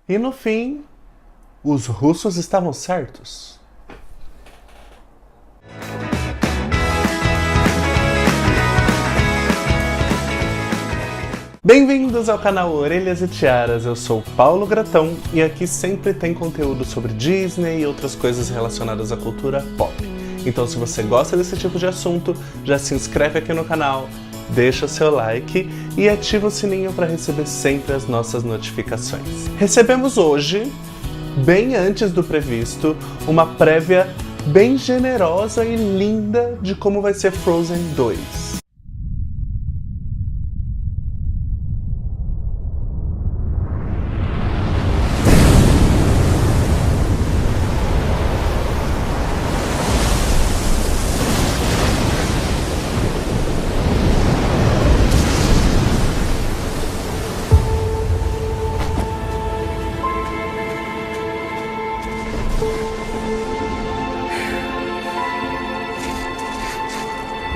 E no fim, os russos estavam certos. Bem-vindos ao canal Orelhas e Tiaras, eu sou Paulo Gratão e aqui sempre tem conteúdo sobre Disney e outras coisas relacionadas à cultura pop. Então se você gosta desse tipo de assunto, já se inscreve aqui no canal, deixa seu like e ativa o sininho para receber sempre as nossas notificações. Recebemos hoje, bem antes do previsto, uma prévia bem generosa e linda de como vai ser Frozen 2.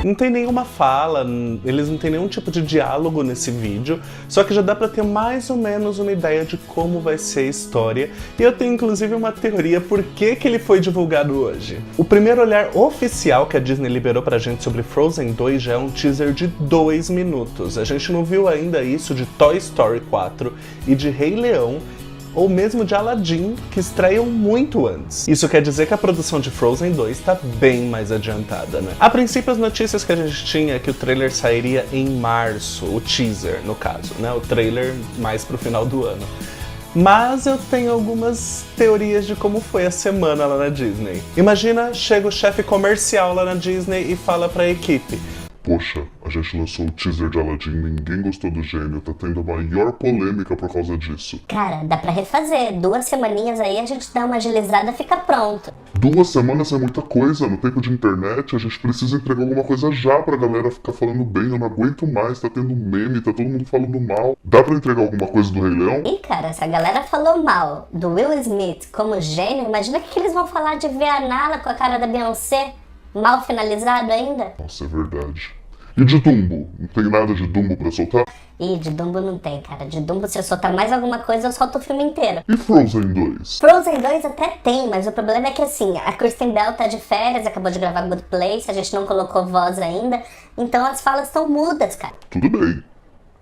Não tem nenhuma fala, eles não têm nenhum tipo de diálogo nesse vídeo, só que já dá pra ter mais ou menos uma ideia de como vai ser a história, e eu tenho inclusive uma teoria por que ele foi divulgado hoje. O primeiro olhar oficial que a Disney liberou pra gente sobre Frozen 2 já é um teaser de 2 minutos. A gente não viu ainda isso de Toy Story 4 e de Rei Leão, ou mesmo de Aladdin, que estreiam muito antes. Isso quer dizer que a produção de Frozen 2 está bem mais adiantada, né? A princípio, as notícias que a gente tinha é que o trailer sairia em março, o teaser, no caso, né? O trailer mais pro final do ano. Mas eu tenho algumas teorias de como foi a semana lá na Disney. Imagina, chega o chefe comercial lá na Disney e fala pra equipe: poxa, a gente lançou o teaser de Aladdin, ninguém gostou do gênio, tá tendo a maior polêmica por causa disso. Cara, dá pra refazer. 2 semaninhas aí, a gente dá uma agilizada e fica pronto. 2 semanas é muita coisa, no tempo de internet a gente precisa entregar alguma coisa já pra galera ficar falando bem, eu não aguento mais, tá tendo meme, tá todo mundo falando mal. Dá pra entregar alguma coisa do Rei Leão? Ih, cara, se a galera falou mal do Will Smith como gênio, imagina o que eles vão falar de ver a Nala com a cara da Beyoncé, mal finalizado ainda. Nossa, é verdade. E de Dumbo? Não tem nada de Dumbo pra soltar? Ih, de Dumbo não tem, cara. De Dumbo, se eu soltar mais alguma coisa, eu solto o filme inteiro. E Frozen 2? Frozen 2 até tem, mas o problema é que assim, a Kristen Bell tá de férias, acabou de gravar Good Place, a gente não colocou voz ainda, então as falas estão mudas, cara. Tudo bem.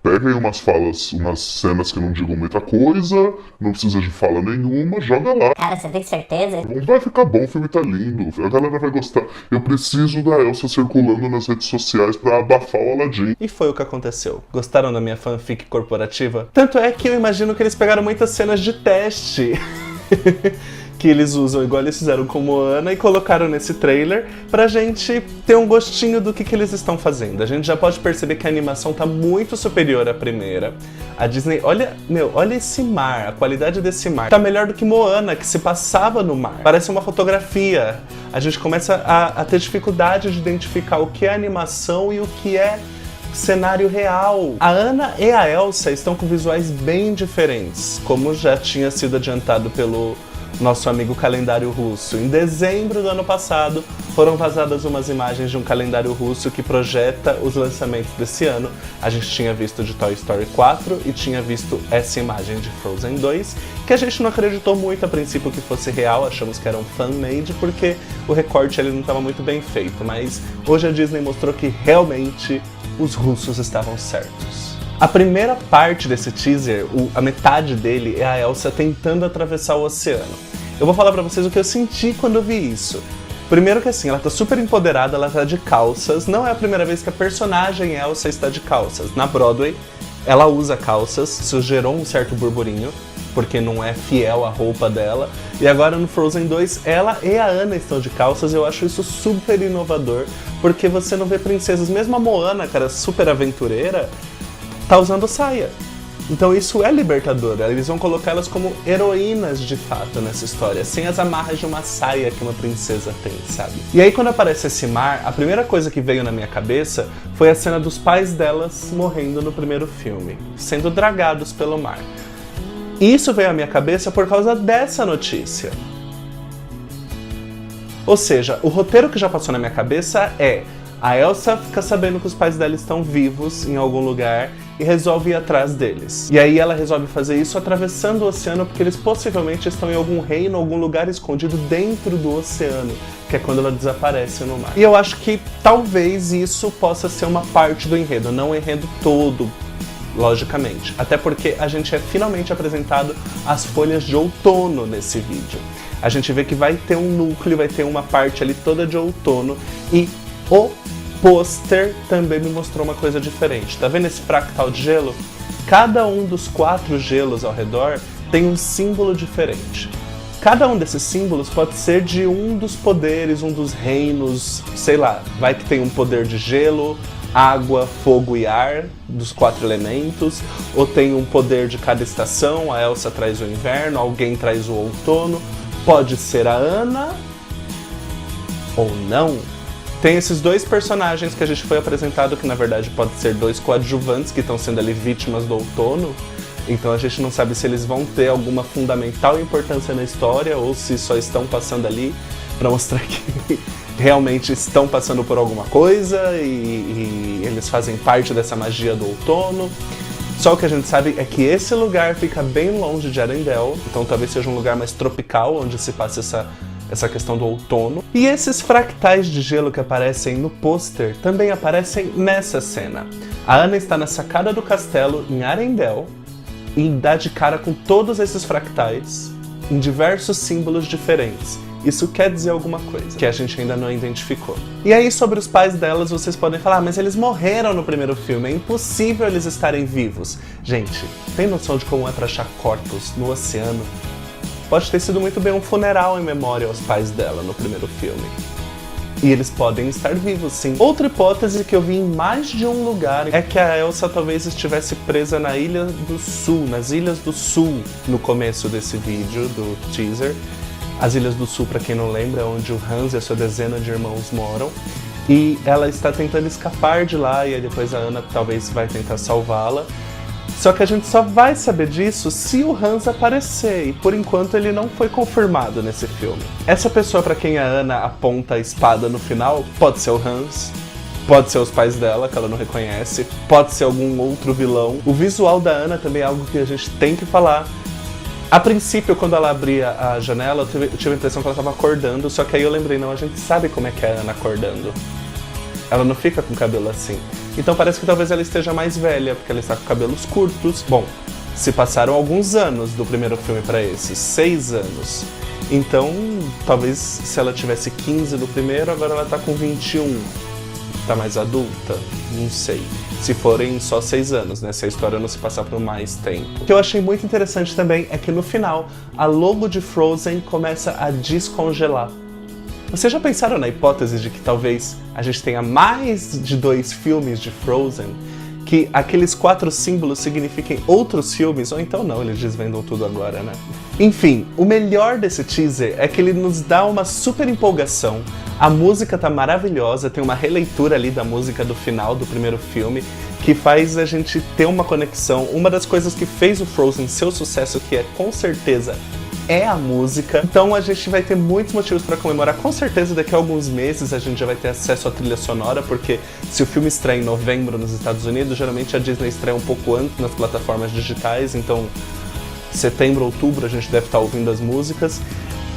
Pega aí umas falas, umas cenas que não digam muita coisa, não precisa de fala nenhuma, joga lá. Cara, você tem certeza? Vai ficar bom, o filme tá lindo, a galera vai gostar. Eu preciso da Elsa circulando nas redes sociais pra abafar o Aladdin. E foi o que aconteceu. Gostaram da minha fanfic corporativa? Tanto é que eu imagino que eles pegaram muitas cenas de teste que eles usam, igual eles fizeram com Moana, e colocaram nesse trailer pra gente ter um gostinho do que eles estão fazendo. A gente já pode perceber que a animação tá muito superior à primeira. A Disney, olha esse mar, a qualidade desse mar. Tá melhor do que Moana, que se passava no mar. Parece uma fotografia. A gente começa a ter dificuldade de identificar o que é animação e o que é cenário real. A Anna e a Elsa estão com visuais bem diferentes, como já tinha sido adiantado pelo nosso amigo calendário russo. Em dezembro do ano passado, foram vazadas umas imagens de um calendário russo que projeta os lançamentos desse ano. A gente tinha visto de Toy Story 4 e tinha visto essa imagem de Frozen 2, que a gente não acreditou muito a princípio que fosse real, achamos que era um fan-made, porque o recorte ele não estava muito bem feito, mas hoje a Disney mostrou que realmente os russos estavam certos. A primeira parte desse teaser, a metade dele, é a Elsa tentando atravessar o oceano. Eu vou falar pra vocês o que eu senti quando eu vi isso. Primeiro que assim, ela tá super empoderada, ela tá de calças. Não é a primeira vez que a personagem Elsa está de calças. Na Broadway, ela usa calças, isso gerou um certo burburinho, porque não é fiel à roupa dela. E agora no Frozen 2, ela e a Anna estão de calças, eu acho isso super inovador, porque você não vê princesas, mesmo a Moana, cara, super aventureira, tá usando saia. Então isso é libertador, eles vão colocá-las como heroínas de fato nessa história, sem as amarras de uma saia que uma princesa tem, sabe? E aí quando aparece esse mar, a primeira coisa que veio na minha cabeça foi a cena dos pais delas morrendo no primeiro filme, sendo dragados pelo mar. Isso veio à minha cabeça por causa dessa notícia. Ou seja, o roteiro que já passou na minha cabeça é: a Elsa fica sabendo que os pais dela estão vivos em algum lugar e resolve ir atrás deles. E aí ela resolve fazer isso atravessando o oceano, porque eles possivelmente estão em algum reino, algum lugar escondido dentro do oceano, que é quando ela desaparece no mar. E eu acho que talvez isso possa ser uma parte do enredo, não o enredo todo, logicamente. Até porque a gente é finalmente apresentado às folhas de outono nesse vídeo. A gente vê que vai ter um núcleo, vai ter uma parte ali toda de outono, e o pôster também me mostrou uma coisa diferente. Tá vendo esse fractal de gelo? Cada um dos 4 gelos ao redor tem um símbolo diferente. Cada um desses símbolos pode ser de um dos poderes, um dos reinos, sei lá, vai que tem um poder de gelo, água, fogo e ar, dos 4 elementos, ou tem um poder de cada estação, a Elsa traz o inverno, alguém traz o outono, pode ser a Anna, ou não. Tem esses 2 personagens que a gente foi apresentado, que na verdade pode ser 2 coadjuvantes que estão sendo ali vítimas do outono, então a gente não sabe se eles vão ter alguma fundamental importância na história ou se só estão passando ali para mostrar que realmente estão passando por alguma coisa e eles fazem parte dessa magia do outono. Só o que a gente sabe é que esse lugar fica bem longe de Arendelle, então talvez seja um lugar mais tropical, onde se passa essa questão do outono. E esses fractais de gelo que aparecem no pôster também aparecem nessa cena. A Anna está na sacada do castelo em Arendelle e dá de cara com todos esses fractais em diversos símbolos diferentes. Isso quer dizer alguma coisa, que a gente ainda não identificou. E aí, sobre os pais delas, vocês podem falar, mas eles morreram no primeiro filme, é impossível eles estarem vivos. Gente, tem noção de como é pra achar corpos no oceano? Pode ter sido muito bem um funeral em memória aos pais dela no primeiro filme. E eles podem estar vivos, sim. Outra hipótese que eu vi em mais de um lugar é que a Elsa talvez estivesse presa na Ilha do Sul, nas Ilhas do Sul, no começo desse vídeo, do teaser. As Ilhas do Sul, para quem não lembra, é onde o Hans e a sua dezena de irmãos moram. E ela está tentando escapar de lá, e aí depois a Anna talvez vai tentar salvá-la. Só que a gente só vai saber disso se o Hans aparecer, e por enquanto ele não foi confirmado nesse filme. Essa pessoa para quem a Anna aponta a espada no final pode ser o Hans, pode ser os pais dela, que ela não reconhece, pode ser algum outro vilão. O visual da Anna também é algo que a gente tem que falar. A princípio, quando ela abria a janela, eu tive a impressão que ela estava acordando, só que aí eu lembrei, não, a gente sabe como é que é a Anna acordando. Ela não fica com o cabelo assim. Então parece que talvez ela esteja mais velha, porque ela está com cabelos curtos. Bom, se passaram alguns anos do primeiro filme para esse, 6 anos. Então, talvez se ela tivesse 15 no primeiro, agora ela tá com 21. Tá mais adulta? Não sei. Se forem só 6 anos, né? Se a história não se passar por mais tempo. O que eu achei muito interessante também é que no final, a logo de Frozen começa a descongelar. Vocês já pensaram na hipótese de que talvez a gente tenha mais de 2 filmes de Frozen? Que aqueles 4 símbolos signifiquem outros filmes? Ou então não, eles desvendam tudo agora, né? Enfim, o melhor desse teaser é que ele nos dá uma super empolgação. A música tá maravilhosa, tem uma releitura ali da música do final do primeiro filme, que faz a gente ter uma conexão. Uma das coisas que fez o Frozen ser o sucesso que é, com certeza, é a música. Então a gente vai ter muitos motivos para comemorar. Com certeza daqui a alguns meses a gente já vai ter acesso à trilha sonora, porque se o filme estreia em novembro nos Estados Unidos, geralmente a Disney estreia um pouco antes nas plataformas digitais, então setembro, outubro a gente deve estar ouvindo as músicas.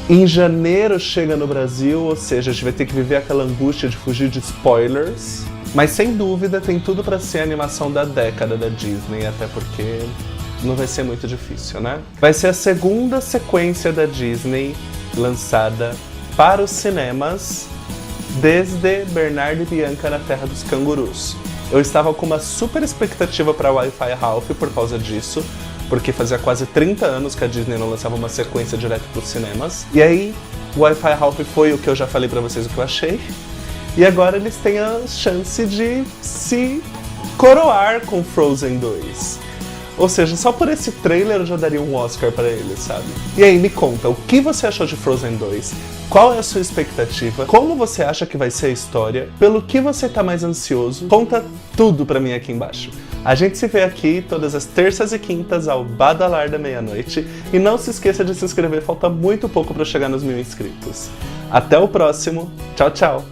Em janeiro chega no Brasil, ou seja, a gente vai ter que viver aquela angústia de fugir de spoilers. Mas sem dúvida tem tudo para ser a animação da década da Disney, até porque não vai ser muito difícil, né? Vai ser a segunda sequência da Disney lançada para os cinemas desde Bernardo e Bianca na Terra dos Cangurus. Eu estava com uma super expectativa para Wi-Fi Ralph por causa disso, porque fazia quase 30 anos que a Disney não lançava uma sequência direto para os cinemas. E aí, Wi-Fi Ralph foi o que eu já falei para vocês o que eu achei. E agora eles têm a chance de se coroar com Frozen 2. Ou seja, só por esse trailer eu já daria um Oscar pra eles, sabe? E aí, me conta, o que você achou de Frozen 2? Qual é a sua expectativa? Como você acha que vai ser a história? Pelo que você tá mais ansioso? Conta tudo pra mim aqui embaixo. A gente se vê aqui todas as terças e quintas ao badalar da meia-noite. E não se esqueça de se inscrever, falta muito pouco pra chegar nos 1000 inscritos. Até o próximo, tchau, tchau!